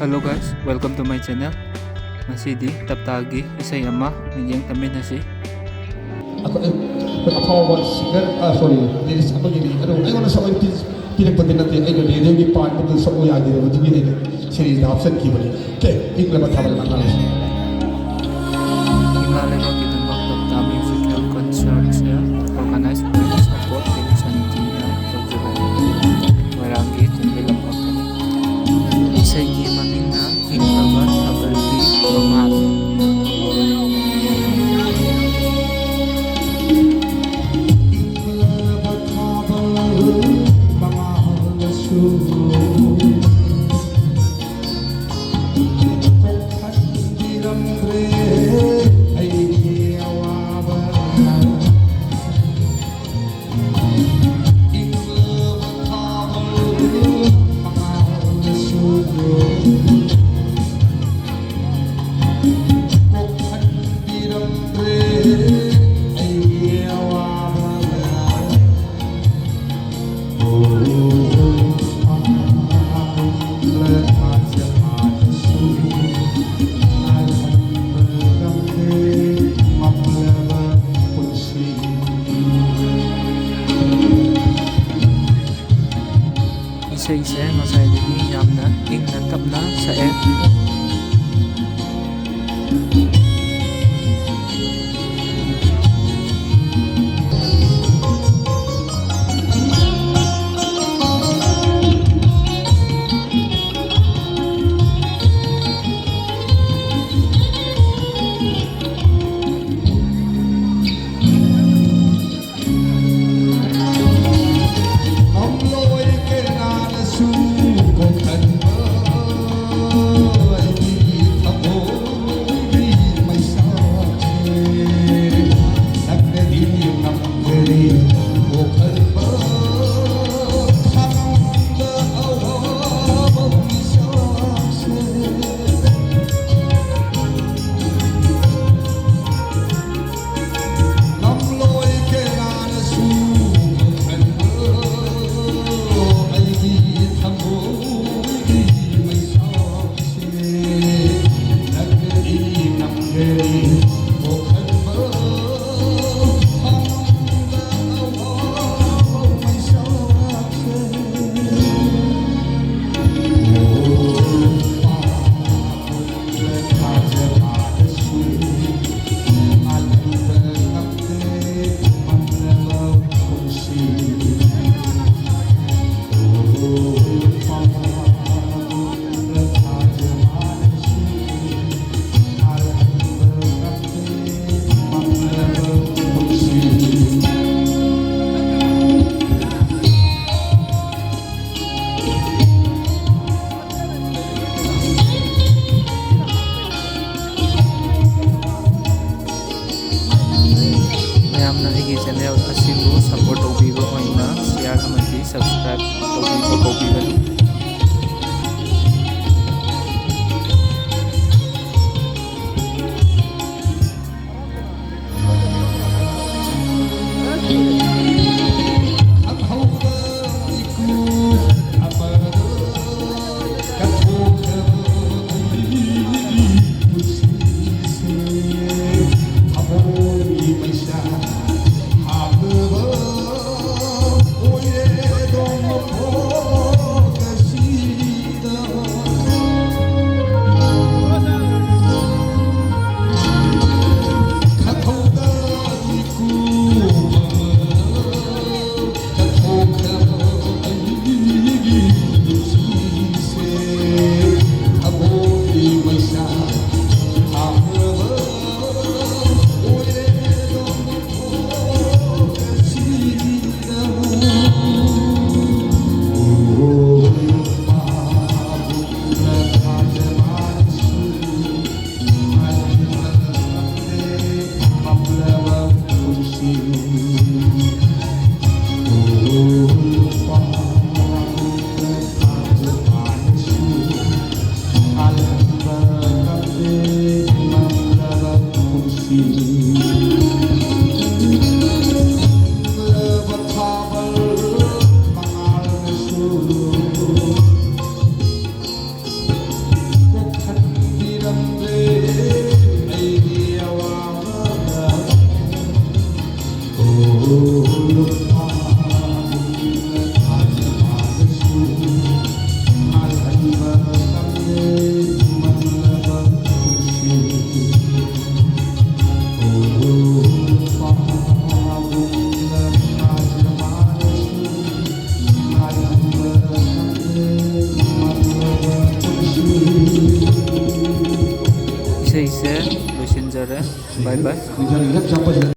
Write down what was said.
Hello guys, welcome to my channel. Masidi taptagi isay ama niyang tamin na si. Ako singer, sorry, lyrics ako yun. Ayun na sa oy pinagpagin natin ay radio ni part mo sa oy agi mo din yun series na option kibali. Okay, ikla matawal na lang. Himalay ko kitang Dr. Musical Concert siya. Organized by the support in Santina, Warangi, Kumbilang Company. Isay gimamin na Intrabat, Abalti, Romat. Isa-isa masaya din yam na ing nagkap na sa F. Channel Asibu support Obigo Maina share naman di subscribe Obigo ꯂꯣꯏꯖꯔꯦ ꯕꯥꯏ ꯕꯥꯏ ꯂꯣꯏꯖꯔꯦ ꯍꯦꯛ ꯆꯠꯄꯁꯤꯗ